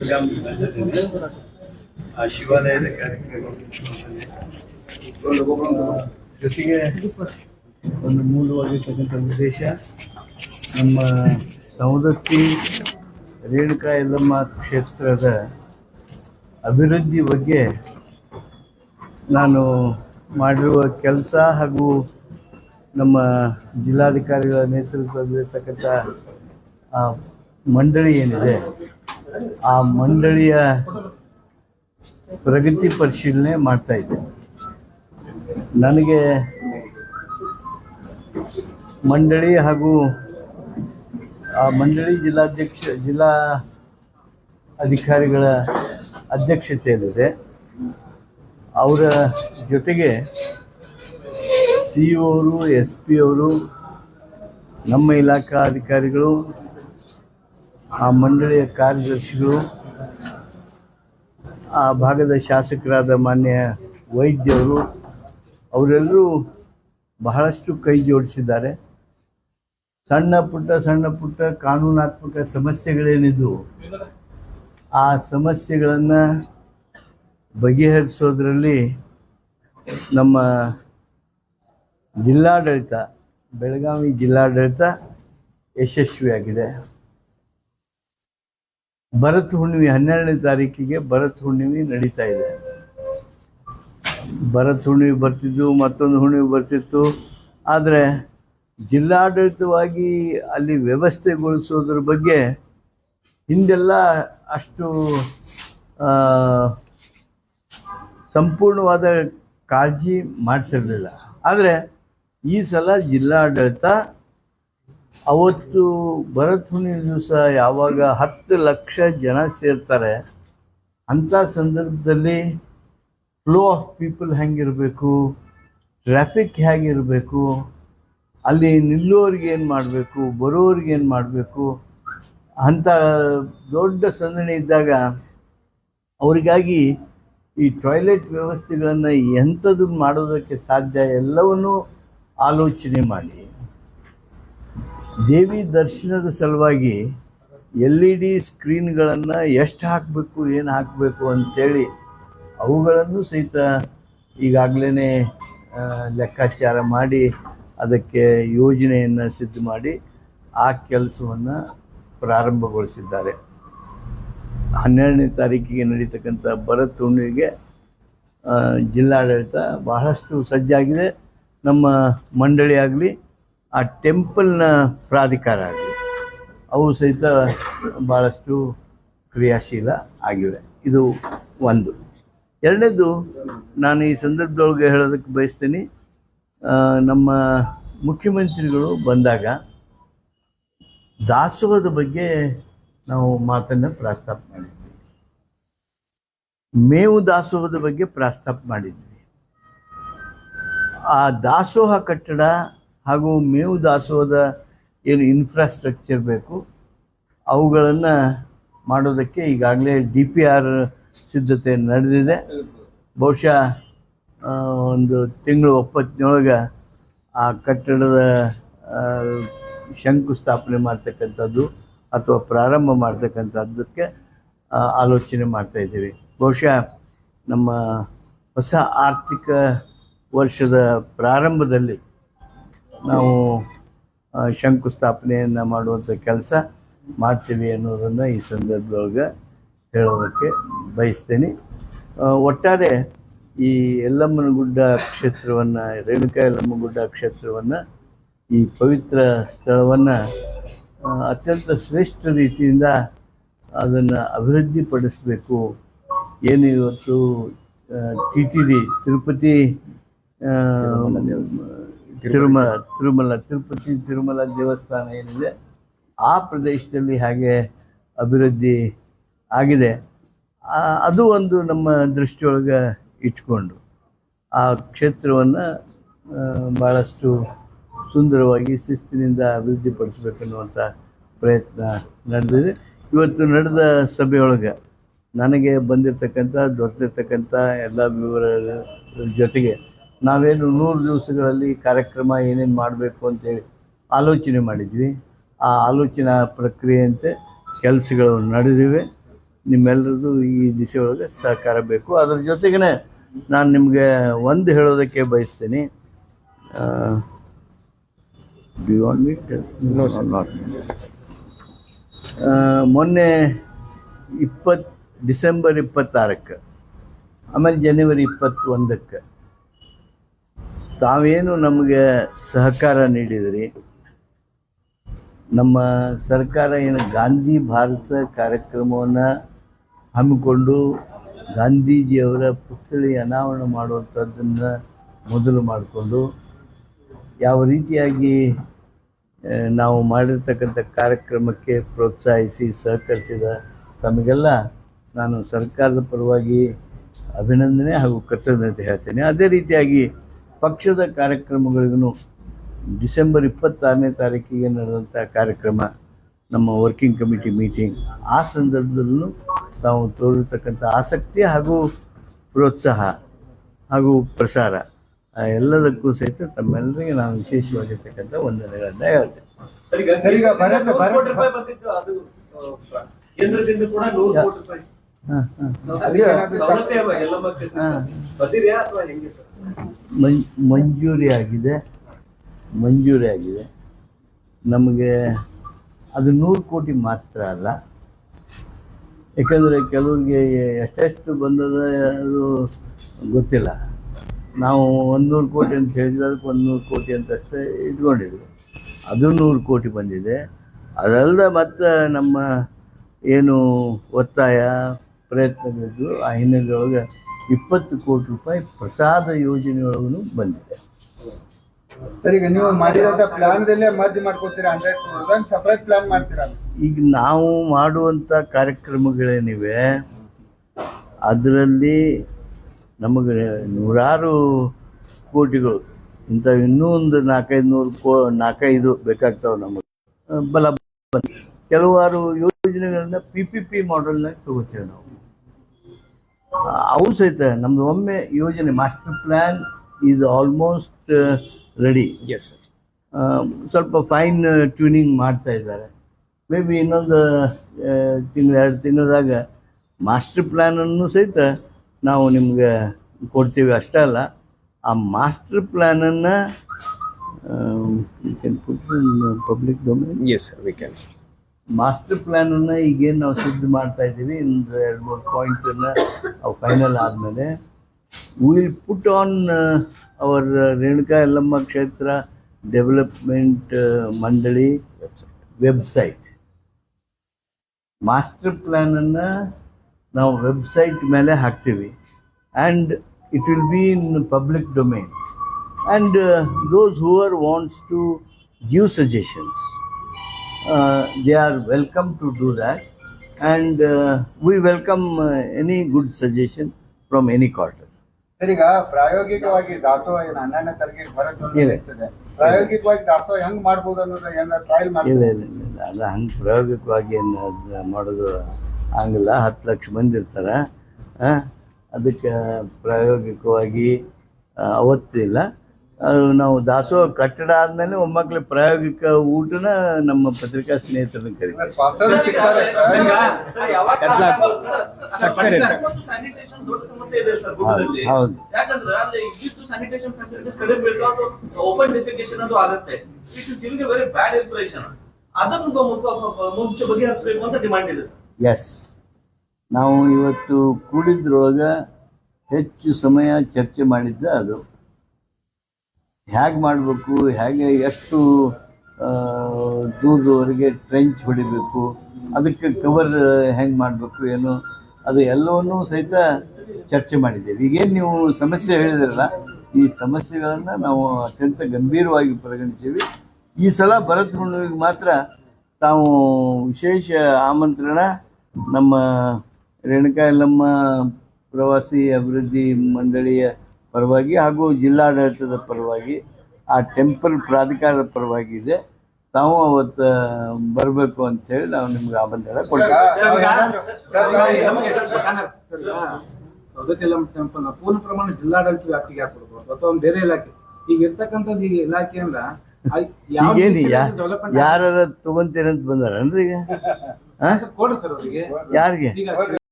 ಆ ಶಿವಾಲಯದ ಕಾರ್ಯಕ್ರಮ ಜೊತೆಗೆ ಒಂದು ಮೂಲವಾಗಿರ್ತಕ್ಕಂಥ ಉದ್ದೇಶ ನಮ್ಮ ಸವದತ್ತಿ ರೇಣುಕಾ ಯಲ್ಲಮ್ಮ ಕ್ಷೇತ್ರದ ಅಭಿವೃದ್ಧಿ ಬಗ್ಗೆ ನಾನು ಮಾಡಿರುವ ಕೆಲಸ ಹಾಗೂ ನಮ್ಮ ಜಿಲ್ಲಾಧಿಕಾರಿಗಳ ನೇತೃತ್ವದಲ್ಲಿರ್ತಕ್ಕಂಥ ಮಂಡಳಿ ಏನಿದೆ ಆ ಮಂಡಳಿಯ ಪ್ರಗತಿ ಪರಿಶೀಲನೆ ಮಾಡ್ತಾ ಇದ್ದೆ. ನನಗೆ ಮಂಡಳಿ ಹಾಗೂ ಆ ಮಂಡಳಿ ಜಿಲ್ಲಾ ಅಧಿಕಾರಿಗಳ ಅಧ್ಯಕ್ಷತೆಯಲ್ಲಿದೆ. ಅವರ ಜೊತೆಗೆ CEO ಅವರು, SP ಅವರು, ನಮ್ಮ ಇಲಾಖಾ ಅಧಿಕಾರಿಗಳು, ಆ ಮಂಡಳಿಯ ಕಾರ್ಯದರ್ಶಿಗಳು, ಆ ಭಾಗದ ಶಾಸಕರಾದ ಮಾನ್ಯ ವೈದ್ಯರು, ಅವರೆಲ್ಲರೂ ಬಹಳಷ್ಟು ಕೈ ಜೋಡಿಸಿದ್ದಾರೆ. ಸಣ್ಣ ಪುಟ್ಟ ಕಾನೂನಾತ್ಮಕ ಸಮಸ್ಯೆಗಳೇನಿದ್ದು ಆ ಸಮಸ್ಯೆಗಳನ್ನು ಬಗೆಹರಿಸೋದ್ರಲ್ಲಿ ನಮ್ಮ ಜಿಲ್ಲಾಡಳಿತ, ಬೆಳಗಾವಿ ಜಿಲ್ಲಾಡಳಿತ ಯಶಸ್ವಿಯಾಗಿದೆ. ಭರತ್ ಹುಣ್ಣಿಮೆ 12ನೇ ತಾರೀಕಿಗೆ ಭರತ್ ಹುಣ್ಣಿಮೆ ನಡೀತಾ ಇದೆ. ಭರತ್ ಹುಣ್ಣಿಮೆ ಬರ್ತಿದ್ದು, ಮತ್ತೊಂದು ಹುಣ್ಣಿಮೆ ಬರ್ತಿತ್ತು. ಆದರೆ ಜಿಲ್ಲಾಡಳಿತವಾಗಿ ಅಲ್ಲಿ ವ್ಯವಸ್ಥೆಗೊಳಿಸೋದ್ರ ಬಗ್ಗೆ ಹಿಂದೆಲ್ಲ ಅಷ್ಟು ಸಂಪೂರ್ಣವಾದ ಕಾಳಜಿ ಮಾಡ್ತಿರಲಿಲ್ಲ. ಆದರೆ ಈ ಸಲ ಜಿಲ್ಲಾಡಳಿತ ಅವತ್ತು ಭರತ್ ಹುಣ್ಣಿಮೆ ದಿವಸ ಯಾವಾಗ 10 ಲಕ್ಷ ಜನ ಸೇರ್ತಾರೆ, ಅಂಥ ಸಂದರ್ಭದಲ್ಲಿ ಫ್ಲೋ ಆಫ್ ಪೀಪಲ್ ಹೆಂಗಿರಬೇಕು, ಟ್ರಾಫಿಕ್ ಹೇಗಿರಬೇಕು, ಅಲ್ಲಿ ನಿಲ್ಲೋರಿಗೆ ಏನು ಮಾಡಬೇಕು, ಬರೋರಿಗೆ ಏನು ಮಾಡಬೇಕು ಅಂಥ ದೊಡ್ಡ ಸಂದಣಿ ಇದ್ದಾಗ ಅವರಿಗಾಗಿ ಈ ಟಾಯ್ಲೆಟ್ ವ್ಯವಸ್ಥೆಗಳನ್ನು ಎಂಥದ್ದು ಮಾಡೋದಕ್ಕೆ ಸಾಧ್ಯ ಎಲ್ಲವನ್ನೂ ಆಲೋಚನೆ ಮಾಡಿ ದೇವಿ ದರ್ಶನದ ಸಲುವಾಗಿ LED ಸ್ಕ್ರೀನ್ಗಳನ್ನು ಎಷ್ಟು ಹಾಕಬೇಕು, ಏನು ಹಾಕಬೇಕು ಅಂಥೇಳಿ ಅವುಗಳನ್ನು ಸಹಿತ ಈಗಾಗಲೇ ಲೆಕ್ಕಾಚಾರ ಮಾಡಿ ಅದಕ್ಕೆ ಯೋಜನೆಯನ್ನು ಸಿದ್ಧ ಮಾಡಿ ಆ ಕೆಲಸವನ್ನು ಪ್ರಾರಂಭಗೊಳಿಸಿದ್ದಾರೆ. 12ನೇ ತಾರೀಕಿಗೆ ನಡೀತಕ್ಕಂಥ ಭರತ್ ಹುಣ್ಣಿಮೆಗೆ ಜಿಲ್ಲಾಡಳಿತ ಬಹಳಷ್ಟು ಸಜ್ಜಾಗಿದೆ. ನಮ್ಮ ಮಂಡಳಿ ಆಗಲಿ, ಆ ಟೆಂಪಲ್ನ ಪ್ರಾಧಿಕಾರ ಆಗಲಿ, ಅವು ಸಹಿತ ಭಾಳಷ್ಟು ಕ್ರಿಯಾಶೀಲ ಆಗಿವೆ. ಇದು ಒಂದು. ಎರಡನೇದು, ನಾನು ಈ ಸಂದರ್ಭದೊಳಗೆ ಹೇಳೋದಕ್ಕೆ ಬಯಸ್ತೀನಿ, ನಮ್ಮ ಮುಖ್ಯಮಂತ್ರಿಗಳು ಬಂದಾಗ ದಾಸೋಹದ ಬಗ್ಗೆ ನಾವು ಮಾತನ್ನು ಪ್ರಸ್ತಾಪ ಮಾಡಿದ್ವಿ. ಮೇವು ದಾಸೋಹದ ಬಗ್ಗೆ ಪ್ರಸ್ತಾಪ ಮಾಡಿದ್ವಿ. ಆ ದಾಸೋಹ ಕಟ್ಟಡ ಹಾಗೂ ಮೇವು ದಾಸೋಹದ ಏನು ಇನ್ಫ್ರಾಸ್ಟ್ರಕ್ಚರ್ ಬೇಕು ಅವುಗಳನ್ನು ಮಾಡೋದಕ್ಕೆ ಈಗಾಗಲೇ DPR ಸಿದ್ಧತೆ ನಡೆದಿದೆ. ಬಹುಶಃ ಒಂದು ತಿಂಗಳು ಒಪ್ಪತ್ತಿನೊಳಗೆ ಆ ಕಟ್ಟಡದ ಶಂಕುಸ್ಥಾಪನೆ ಮಾಡ್ತಕ್ಕಂಥದ್ದು ಅಥವಾ ಪ್ರಾರಂಭ ಮಾಡ್ತಕ್ಕಂಥದ್ದಕ್ಕೆ ಆಲೋಚನೆ ಮಾಡ್ತಾಯಿದ್ದೀವಿ. ಬಹುಶಃ ನಮ್ಮ ಹೊಸ ಆರ್ಥಿಕ ವರ್ಷದ ಪ್ರಾರಂಭದಲ್ಲಿ ನಾವು ಶಂಕುಸ್ಥಾಪನೆಯನ್ನು ಮಾಡುವಂಥ ಕೆಲಸ ಮಾಡ್ತೀವಿ ಅನ್ನೋದನ್ನು ಈ ಸಂದರ್ಭದೊಳಗೆ ಹೇಳೋದಕ್ಕೆ ಬಯಸ್ತೇನೆ. ಒಟ್ಟಾರೆ ಈ ಯಲ್ಲಮ್ಮನಗುಡ್ಡ ಕ್ಷೇತ್ರವನ್ನು, ರೇಣುಕಾ ಯಲ್ಲಮ್ಮಗುಡ್ಡ ಕ್ಷೇತ್ರವನ್ನು, ಈ ಪವಿತ್ರ ಸ್ಥಳವನ್ನು ಅತ್ಯಂತ ಶ್ರೇಷ್ಠ ರೀತಿಯಿಂದ ಅದನ್ನು ಅಭಿವೃದ್ಧಿಪಡಿಸಬೇಕು. ಏನು ಇವತ್ತು TTD ತಿರುಪತಿ ತಿರುಮಲ ದೇವಸ್ಥಾನ ಏನಿದೆ ಆ ಪ್ರದೇಶದಲ್ಲಿ ಹಾಗೆ ಅಭಿವೃದ್ಧಿ ಆಗಿದೆ. ಅದು ಒಂದು ನಮ್ಮ ದೃಷ್ಟಿಯೊಳಗೆ ಇಟ್ಕೊಂಡು ಆ ಕ್ಷೇತ್ರವನ್ನು ಭಾಳಷ್ಟು ಸುಂದರವಾಗಿ ಶಿಸ್ತಿನಿಂದ ಅಭಿವೃದ್ಧಿಪಡಿಸಬೇಕನ್ನುವಂಥ ಪ್ರಯತ್ನ ನಡೆದಿದೆ. ಇವತ್ತು ನಡೆದ ಸಭೆಯೊಳಗೆ ನನಗೆ ದೊರೆತಿರ್ತಕ್ಕಂಥ ಎಲ್ಲ ವಿವರಗಳ ಜೊತೆಗೆ ನಾವೇನು 100 ದಿವಸಗಳಲ್ಲಿ ಕಾರ್ಯಕ್ರಮ ಏನೇನು ಮಾಡಬೇಕು ಅಂತೇಳಿ ಆಲೋಚನೆ ಮಾಡಿದ್ವಿ. ಆ ಆಲೋಚನಾ ಪ್ರಕ್ರಿಯೆಯಂತೆ ಕೆಲಸಗಳು ನಡೆದಿವೆ. ನಿಮ್ಮೆಲ್ಲರದು ಈ ದಿಶೆಯೊಳಗೆ ಸಹಕಾರ ಬೇಕು. ಅದ್ರ ಜೊತೆಗೇ ನಾನು ನಿಮಗೆ ಒಂದು ಹೇಳೋದಕ್ಕೆ ಬಯಸ್ತೀನಿ. Do you want me? No sir, not. ಮೊನ್ನೆ ಡಿಸೆಂಬರ್ 26ಕ್ಕೆ ಆಮೇಲೆ ಜನವರಿ 21ಕ್ಕೆ ತಾವೇನು ನಮಗೆ ಸಹಕಾರ ನೀಡಿದ್ರಿ, ನಮ್ಮ ಸರ್ಕಾರ ಏನು ಗಾಂಧಿ ಭಾರತ ಕಾರ್ಯಕ್ರಮವನ್ನು ಹಮ್ಮಿಕೊಂಡು ಗಾಂಧೀಜಿಯವರ ಪುತ್ಥಳಿ ಅನಾವರಣ ಮಾಡುವಂಥದ್ದನ್ನು ಮೊದಲು ಮಾಡಿಕೊಂಡು ಯಾವ ರೀತಿಯಾಗಿ ನಾವು ಮಾಡಿರ್ತಕ್ಕಂಥ ಕಾರ್ಯಕ್ರಮಕ್ಕೆ ಪ್ರೋತ್ಸಾಹಿಸಿ ಸಹಕರಿಸಿದ ತಮಗೆಲ್ಲ ನಾನು ಸರ್ಕಾರದ ಪರವಾಗಿ ಅಭಿನಂದನೆ ಹಾಗೂ ಕೃತಜ್ಞತೆ ಹೇಳ್ತೇನೆ. ಅದೇ ರೀತಿಯಾಗಿ ಪಕ್ಷದ ಕಾರ್ಯಕ್ರಮಗಳಿಗೂ ಡಿಸೆಂಬರ್ 26ನೇ ತಾರೀಕಿಗೆ ನಡೆದಂಥ ಕಾರ್ಯಕ್ರಮ, ನಮ್ಮ ವರ್ಕಿಂಗ್ ಕಮಿಟಿ ಮೀಟಿಂಗ್, ಆ ಸಂದರ್ಭದಲ್ಲೂ ತಾವು ತೋರಿರ್ತಕ್ಕಂಥ ಆಸಕ್ತಿ ಹಾಗೂ ಪ್ರೋತ್ಸಾಹ ಹಾಗೂ ಪ್ರಸಾರ ಎಲ್ಲದಕ್ಕೂ ಸಹಿತ ತಮ್ಮೆಲ್ಲರಿಗೆ ನಾನು ವಿಶೇಷವಾಗಿರ್ತಕ್ಕಂಥ ವಂದನೆಗಳನ್ನು ಹೇಳ್ತೇನೆ. ಮಂಜೂರಿ ಆಗಿದೆ ನಮಗೆ. ಅದು 100 ಕೋಟಿ ಮಾತ್ರ ಅಲ್ಲ, ಯಾಕಂದರೆ ಕೆಲವ್ರಿಗೆ ಎಷ್ಟೆಷ್ಟು ಬಂದದ ಅದು ಗೊತ್ತಿಲ್ಲ. ನಾವು 100 ಕೋಟಿ ಅಂತ ಹೇಳಿದ್ರೆ ಅದಕ್ಕೆ 100 ಕೋಟಿ ಅಂತಷ್ಟೇ ಇಟ್ಕೊಂಡಿದ್ವಿ. ಅದು 100 ಕೋಟಿ ಬಂದಿದೆ. ಅದಲ್ಲದೆ ಮತ್ತು ನಮ್ಮ ಏನು ಒತ್ತಾಯ ಪ್ರಯತ್ನಗಳಿದ್ದು ಆ ಹಿನ್ನೆಲೆಯೊಳಗೆ 20 ಕೋಟಿ ರೂಪಾಯಿ ಪ್ರಸಾದ ಯೋಜನೆಯೊಳಗೂ ಬಂದಿದೆ. ಸರ್, ಈಗ ನೀವು ಮಾಡಿದಂಥ ಪ್ಲಾನ್ದಲ್ಲೇ ಮರ್ಜ್ ಮಾಡ್ಕೊತೀರಾ, 100 ಸಪ್ರೇಟ್ ಪ್ಲಾನ್ ಮಾಡ್ತೀರಾ? ಈಗ ನಾವು ಮಾಡುವಂಥ ಕಾರ್ಯಕ್ರಮಗಳೇನಿವೆ ಅದರಲ್ಲಿ ನಮಗೆ ನೂರಾರು ಕೋಟಿಗಳು ಇಂಥವು ಇನ್ನೂ ಒಂದು 400-500 ಬೇಕಾಗ್ತಾವೆ ನಮಗೆ ಬಲ. ಕೆಲವಾರು ಯೋಜನೆಗಳನ್ನ PPP ಮಾಡೆಲ್ನಾಗ ತಗೋತೇವೆ ನಾವು. ಅವು ಸಹಿತ ನಮ್ದು ಒಮ್ಮೆ ಯೋಜನೆ master plan is almost ready. Yes sir. ಸ್ವಲ್ಪ ಫೈನ್ ಟ್ಯೂನಿಂಗ್ ಮಾಡ್ತಾ ಇದ್ದಾರೆ. ಮೇ ಬಿ ಇನ್ನೊಂದು 2 ತಿಂಗಳದಾಗ ಮಾಸ್ಟರ್ ಪ್ಲ್ಯಾನನ್ನು ಸಹಿತ ನಾವು ನಿಮ್ಗೆ ಕೊಡ್ತೀವಿ. ಅಷ್ಟೇ ಅಲ್ಲ, ಆ ಮಾಸ್ಟರ್ ಪ್ಲ್ಯಾನನ್ನು public domain. Yes sir, we can. Master ಪ್ಲ್ಯಾನನ್ನು ಈಗೇನು ನಾವು ಸಿದ್ಧ ಮಾಡ್ತಾ ಇದ್ದೀವಿ, ಒಂದು 2-3 ಪಾಯಿಂಟನ್ನು ಅವು ಫೈನಲ್ ಆದಮೇಲೆ will put on our Renuka Yellamma ಕ್ಷೇತ್ರ ಡೆವಲಪ್ಮೆಂಟ್ ಮಂಡಳಿ ವೆಬ್ಸೈಟ್. ಮಾಸ್ಟರ್ ಪ್ಲ್ಯಾನನ್ನು ನಾವು ವೆಬ್ಸೈಟ್ ಮೇಲೆ ಹಾಕ್ತೀವಿ. And it will be in public domain. And those whoever wants to give suggestions, they are welcome to do that, and we welcome any good suggestion from any quarter. Sir, ಈಗ ಪ್ರಾಯೋಗಿಕವಾಗಿ ದಾಸೋಹ 12ನೇ ತಾರೀಕಿಗೆ ಬರುತ್ತೆ. ಪ್ರಾಯೋಗಿಕವಾಗಿ ದಾಸೋಹ ಹೆಂಗ್ ಮಾಡ್ಬೋದು ಅನ್ನೋದು ಏನಾದ್ರು ಟ್ರಯಲ್ ಮಾಡಿ? ಇಲ್ಲ, ಅದು ಹಂಗೆ ಪ್ರಾಯೋಗಿಕವಾಗಿ ಏನು ಮಾಡೋದು ಹಂಗಿಲ್ಲ. 10 ಲಕ್ಷ ಮಂದಿ ಇರ್ತಾರೆ. ಅದಕ್ಕೆ ಪ್ರಾಯೋಗಿಕವಾಗಿ ಅವತ್ತಿಲ್ಲ. ನಾವು ದಾಸೋಹ ಕಟ್ಟಡ ಆದಮೇಲೆ ಒಮ್ಮಕ್ಕಳು ಪ್ರಾಯೋಗಿಕ ಊಟನ ನಮ್ಮ ಪತ್ರಿಕಾ ಸ್ನೇಹಿತರನ್ನ ಕರೀತಾರೆ. ಹೌದು. ಎಸ್, ನಾವು ಇವತ್ತು ಕೂಡಿದ್ರೊಳಗೆ ಹೆಚ್ಚು ಸಮಯ ಚರ್ಚೆ ಮಾಡಿದ್ದ ಅದು ಹೇಗೆ ಮಾಡಬೇಕು, ಹೇಗೆ ಎಷ್ಟು ದೂರದವರೆಗೆ ಟ್ರೆಂಚ್ ಹೊಡಿಬೇಕು, ಅದಕ್ಕೆ ಕವರ್ ಹೆಂಗೆ ಮಾಡಬೇಕು ಏನು, ಅದು ಎಲ್ಲವನ್ನೂ ಸಹಿತ ಚರ್ಚೆ ಮಾಡಿದ್ದೇವೆ. ಈಗೇನು ನೀವು ಸಮಸ್ಯೆ ಹೇಳಿದ್ರಲ್ಲ, ಈ ಸಮಸ್ಯೆಗಳನ್ನು ನಾವು ಅತ್ಯಂತ ಗಂಭೀರವಾಗಿ ಪರಿಗಣಿಸೀವಿ. ಈ ಸಲ ಭರತ್ ಹುಣ್ಣಿಮೆಗೆ ಮಾತ್ರ ತಾವು ವಿಶೇಷ ಆಮಂತ್ರಣ ನಮ್ಮ ರೇಣುಕಾ ಯಲ್ಲಮ್ಮ ಪ್ರವಾಸಿ ಅಭಿವೃದ್ಧಿ ಮಂಡಳಿಯ ಪರವಾಗಿ ಹಾಗೂ ಜಿಲ್ಲಾಡಳಿತದ ಪರವಾಗಿ, ಆ ಟೆಂಪಲ್ ಪ್ರಾಧಿಕಾರದ ಪರವಾಗಿ ಇದೆ. ತಾವು ಅವತ್ತು ಬರಬೇಕು ಅಂತೇಳಿ ನಾವು ನಿಮ್ಗೆ ಆಮಂತ್ರಣ ಕೊಡ್ತೀವಿ. ಸೌದತ್ತಿ ಯಲ್ಲಮ್ಮ ಟೆಂಪಲ್ ಪೂರ್ಣ ಪ್ರಮಾಣ ಜಿಲ್ಲಾಡಳಿತ ವ್ಯಾಪ್ತಿಗೆ ಹಾಕೊಡ್ಬೋದು ಅಥವಾ ಬೇರೆ ಇಲಾಖೆ ಈಗ ಇರ್ತಕ್ಕಂಥದ್ದು ಈಗ ಇಲಾಖೆಯಿಂದ ಯಾರು ತಗೊಂತೀರಂತ ಬಂದಾರನ್ರಿ? ಈಗ ಹಾ? ಕೊಡ್ರಿ ಸರ್ ಅವರಿಗೆ ಯಾರಿಗೆ ಈಗ